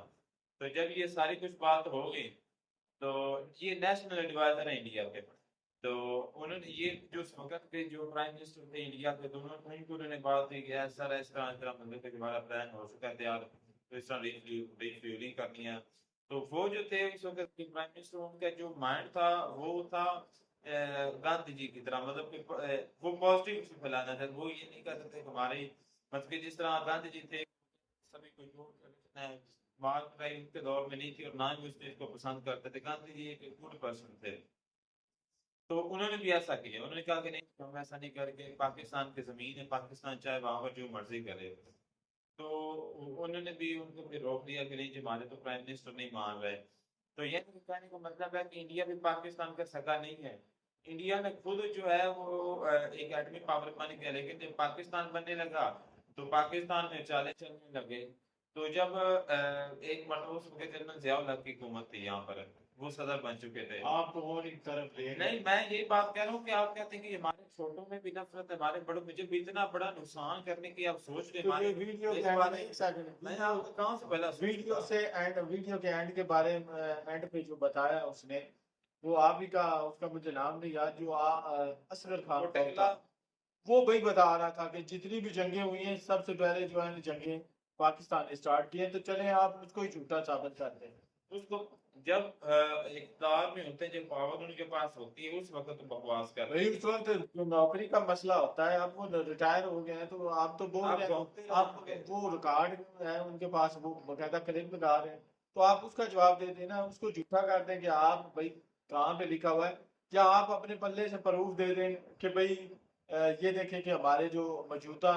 तो जब ये सारी कुछ बात होगी तो ये नेशनल एडवाइजर है इंडिया के, तो उन्होंने ये जो उस वक्त के जो प्राइम मिनिस्टर थे इंडिया के, तो उन्होंने बात की कि सर इस तरह मतलब कि हमारा प्लान हो चुका है तैयार, तो इस तरह रिफ्यूलिंग करनी है। तो वो जो थे इस वक्त के प्राइम मिनिस्टर, उनका जो माइंड था वो था गांधी जी की तरह, मतलब कि वो पॉजिटिव फैलाना था। वो ये नहीं करते थे हमारे मतलब कि जिस तरह गांधी जी थे सभी को जोड़ मार्क्सवादी उनके दौर में नहीं थी और ना ही उस चीज को पसंद करते थे। गांधी जी एक गुड पर्सन थे, तो उन्होंने भी ऐसा किया। उन्होंने कहा कि नहीं हम ऐसा नहीं करके, पाकिस्तान की जमीन है, पाकिस्तान चाहे वहां पर जो मर्जी करे। तो उन्होंने भी उनको भी रोक दिया कि नहीं जी हमारे तो प्राइम मिनिस्टर नहीं मान रहे। तो ये कहने का मतलब है कि इंडिया भी पाकिस्तान का सगा नहीं है। इंडिया ने खुद जो है वो एक एटमी पावर बन गया, लेकिन जब पाकिस्तान बनने लगा तो पाकिस्तान में चाले चलने लगे। तो जब एक मटरूस जनरल जियाउल हक की हुकूमत थी यहाँ पर, वो सदर बन चुके थे। आप तो और एक तरफ ले नहीं मैं ये बात कह रहा हूँ कि आप कहते हैं कि हमारे छोटों में भी नफरत है, हमारे बड़ों में जब इतना बड़ा नुकसान करने की आप सोच रहे तो ये वीडियो के एंड में एक सेकंड, मैं आपको कहाँ से पहला वीडियो से एंड वीडियो के एंड के बारे में एंड पे जो बताया उसने, वो आप ही का उसका मुझे नाम नहीं याद, जो असगर खान था, वो भाई बता रहा था कि जितनी भी जंगें हुई हैं सबसे पहले जो है जंगें पाकिस्तान ने स्टार्ट की है। तो चले आप उसको ही झूठा साबित करते हैं। उसको जब इक़्तिदार में होते हैं, जब पावर उनके पास होती है उस वक्त तो बकवास कर रहे हैं। उस वक्त नौकरी का मसला होता है, आप वो रिटायर हो गए हैं तो आप तो बोल रहे हैं, आप वो रिकॉर्ड है उनके पास, वो बकायदा क्लिप लगा रहे हैं, तो आप उसका जवाब दे देना, उसको झूठा कर दें कि आप भाई कहाँ पे लिखा हुआ है, या आप अपने पल्ले से प्रूफ दे दें कि भाई ये देखें कि हमारे जो मौजूदा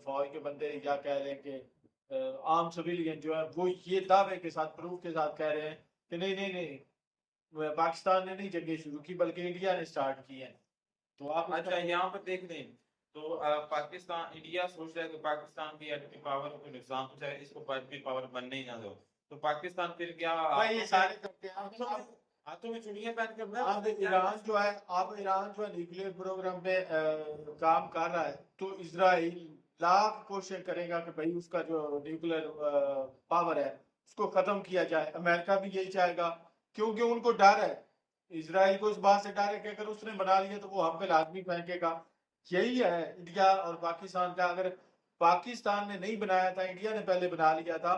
फौज के बंदे या कह रहे हैं कि आम सिविलियन जो है वो ये दावे के साथ प्रूफ के साथ कह रहे हैं कि नहीं नहीं नहीं पाकिस्तान ने नहीं जंगें शुरू की बल्कि इंडिया ने स्टार्ट की है। तो आप अच्छा यहाँ पर देख लें तो पाकिस्तान इंडिया सोच रहा है कि पाकिस्तान की एटमी पावर को नुकसान पहुंचाए, इसको एटमी पावर बनने ही ना दो। तो पाकिस्तान फिर क्या ये सारे करते हैं हाथों में चुड़ियां पहन कर आप ईरान जो है न्यूक्लियर प्रोग्राम पे काम कर रहा है, तो इजराइल लाख कोशिश करेगा कि भाई उसका जो न्यूक्लियर पावर है उसको खत्म किया जाए। अमेरिका भी यही चाहेगा, क्योंकि उनको डर है, इसराइल को इस बात से डर है कि अगर उसने बना लिया तो वो हम पे लाजमी फेंकेगा। यही है इंडिया और पाकिस्तान का। अगर पाकिस्तान ने नहीं बनाया था, इंडिया ने पहले बना लिया था,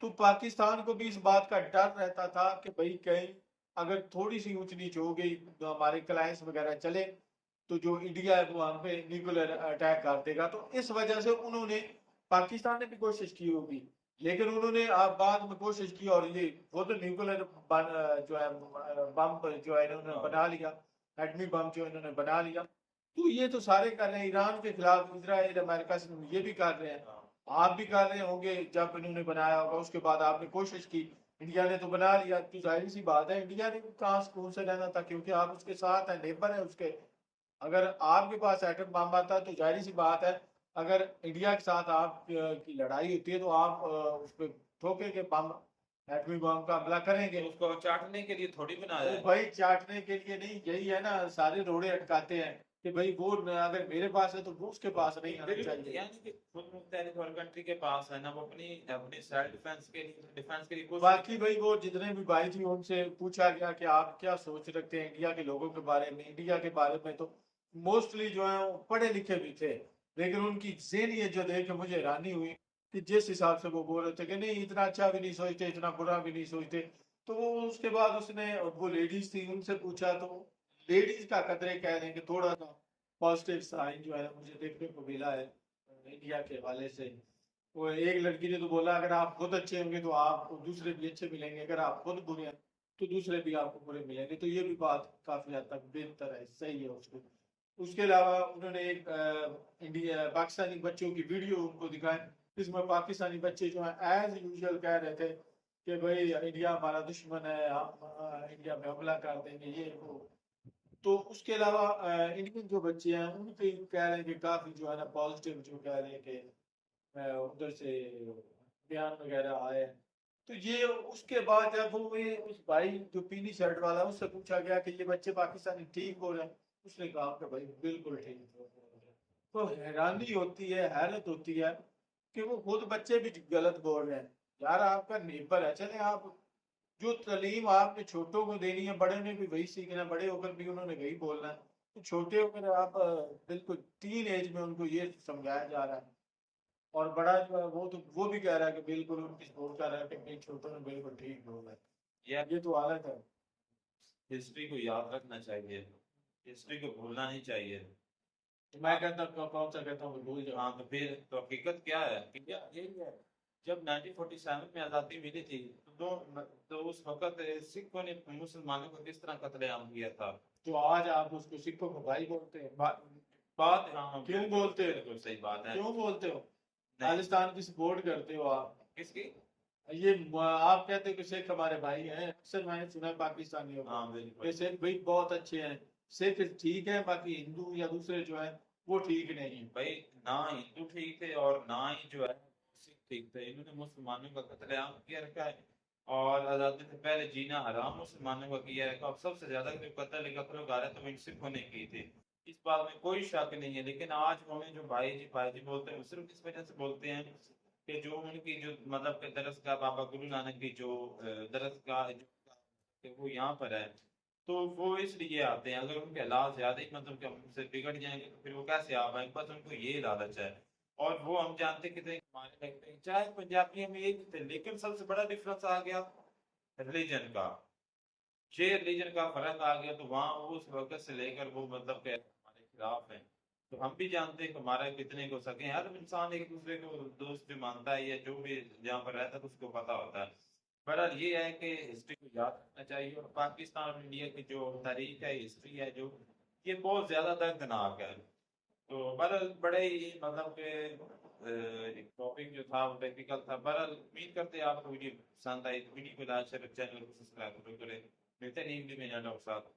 तो पाकिस्तान को भी इस बात का डर रहता था कि भाई कहीं अगर थोड़ी सी ऊंच नीच हो गई तो हमारे क्लाइंट्स वगैरह चले तो जो इंडिया है वो हम पे न्यूक्लियर अटैक कर देगा। तो इस वजह से उन्होंने, पाकिस्तान ने भी कोशिश की होगी, लेकिन उन्होंने आप बाद में कोशिश की और ये वो तो न्यूक्लियर जो है बम जो है इन्होंने बना लिया, एटमी बम जो इन्होंने बना लिया। तो ये तो सारे कर रहे हैं, ईरान के खिलाफ इसराइल अमेरिका से ये भी कर रहे हैं, आप भी कर रहे होंगे। जब इन्होंने बनाया होगा उसके बाद आपने कोशिश की, इंडिया ने तो बना लिया, तो जाहिर सी बात है इंडिया ने कहाँ सुकून से रहना था, क्योंकि आप उसके साथ हैं, नेबर है उसके। अगर आपके पास एटम बम आता तो जाहिर सी बात है, अगर इंडिया के साथ आप की लड़ाई होती है तो आप उस पर ठोकेंगे बम, एटमी बम का हमला करेंगे। उसको चाटने के लिए थोड़ी बनाया है। भाई चाटने के लिए नहीं, यही है ना, सारे रोड़े अटकाते हैं कि भाई वो अगर मेरे पास है तो वो उसके पास नहीं आना चाहिए। यानी कि खुद मुख्तलिफ और कंट्री के पास है ना, वो अपनी अपनी सेल्फ डिफेंस के लिए कोशिश बाकी भाई वो जितने भी भाई थी उनसे पूछा गया कि आप क्या सोच रखते हैं इंडिया के लोगों के बारे में। इंडिया के बारे में तो मोस्टली जो है वो पढ़े लिखे भी थे, लेकिन उनकी ज़हनियत जो देख के मुझे हैरानी हुई कि जिस हिसाब से वो बोल रहे थे कि नहीं इतना अच्छा भी नहीं सोचते, इतना बुरा भी नहीं सोचते। तो उसके बाद उसने, वो लेडीज थी, उनसे पूछा तो लेडीज का कदरे कह रहे हैं कि थोड़ा सा पॉजिटिव साइन जो है मुझे देखने को मिला है इंडिया के हवाले से। वो एक लड़की ने तो बोला अगर आप खुद अच्छे होंगे तो आपको दूसरे भी अच्छे मिलेंगे, अगर आप खुद बुरे हैं तो दूसरे भी आपको बुरे मिलेंगे। तो ये भी बात काफी हद तक बेहतर है, सही है उसको। उसके अलावा उन्होंने एक इंडिया पाकिस्तानी बच्चों की वीडियो उनको दिखाई, जिसमें पाकिस्तानी बच्चे जो है एज यूजुअल कह रहे थे कि भाई इंडिया हमारा दुश्मन है, हम इंडिया में हमला कर देंगे, ये वो। तो उसके अलावा इंडियन जो बच्चे हैं उनके कह रहे हैं कि काफी जो है ना पॉजिटिव जो कह रहे हैं कि उधर से बयान वगैरह आए। तो ये उसके बाद जब वो ये उस भाई जो पीली शर्ट वाला, उससे पूछा गया कि ये बच्चे पाकिस्तानी ठीक बोल रहे हैं, उसने कहा कि भाई बिल्कुल ठीक। तो हैरानी होती है, हैरत होती है कि वो खुद बच्चे भी गलत बोल रहे हैं। यार आपका नेबर है, चले आप जो तालीम आपने छोटों को देनी है, बड़े ने भी वही सीखना है, बड़े होकर भी उन्होंने वही बोलना है। तो छोटे होकर आप बिल्कुल टीन एज में उनको ये समझाया जा रहा है, और बड़ा जो है वो तो वो भी कह रहा है कि बिल्कुल उनकी सपोर्ट कर रहा है कि नहीं छोटों ने बिल्कुल ठीक बोला है। ये तो हालत है। हिस्ट्री को याद रखना चाहिए, हिस्ट्री को भूलना नहीं चाहिए। मैं कहता कौन सा कहता हूँ भूल जाओ। हाँ तो फिर तो हकीकत क्या है? यही है, जब 1947 में आज़ादी मिली थी तो उस वक्त सिखों ने मुसलमानों को किस तरह कत्लेआम किया था। तो आज आप उसको सिखों को भाई बोलते हैं। बात हाँ क्यों बोलते हो? बिल्कुल सही बात है। क्यों बोलते हो? खालिस्तान की सपोर्ट करते हो आप। किसकी? ये आप कहते हो कि सिख हमारे भाई हैं, अक्सर मैंने सुना है पाकिस्तानियों को। हाँ बिल्कुल। सिख भाई बहुत अच्छे हैं, सिख ठीक है, बाकी हिंदू या दूसरे जो है वो ठीक नहीं है। भाई ना हिंदू ठीक थे और ना ही जो है सिख ठीक थे। इन्होंने मुसलमानों का कत्लेआम किया रखा है और आज़ादी से पहले जीना हराम मुसलमानों का किया रखा। और सबसे ज्यादा जो कत्ल गारे तो इन सिखों ने की थी, इस बात में कोई शक नहीं है। लेकिन आज हमें जो भाई जी बोलते हैं वो सिर्फ इस वजह से बोलते हैं कि जो उनकी जो मतलब के दरस का बाबा गुरु नानक की जो दरस का वो यहाँ पर है, तो वो इसलिए आते हैं। अगर उनके हालात ज्यादा ही मतलब कि हमसे बिगड़ जाएंगे तो फिर वो कैसे आ पाएंगे? बस उनको ये लालच है। और वो हम जानते कितने हमारे लगते हैं, चाहे पंजाबी में एक थे, लेकिन सबसे बड़ा डिफरेंस आ गया रिलीजन का। ये रिलीजन का फर्क आ गया, तो वहाँ उस वक्त से लेकर वो मतलब के हमारे खिलाफ हैं। तो हम भी जानते हैं कि हमारा कितने को सके। हर इंसान एक दूसरे को दोस्त जो मानता है या जो भी जहाँ पर रहता है तो उसको पता होता है। बहरहाल ये है कि हिस्ट्री को याद रखना चाहिए। और पाकिस्तान और इंडिया की जो तारीख है, हिस्ट्री है, जो ये बहुत ज्यादा दर्दनाक है। तो बहरहाल बड़े ही मतलब के टॉपिक जो था वो टेक्निकल था। बहरहाल उम्मीद करते हैं आपको वीडियो पसंद आई। वीडियो को लाइक शेयर, चैनल को सब्सक्राइब करें। मिलते हैं अगली वीडियो में नए लोग साथ।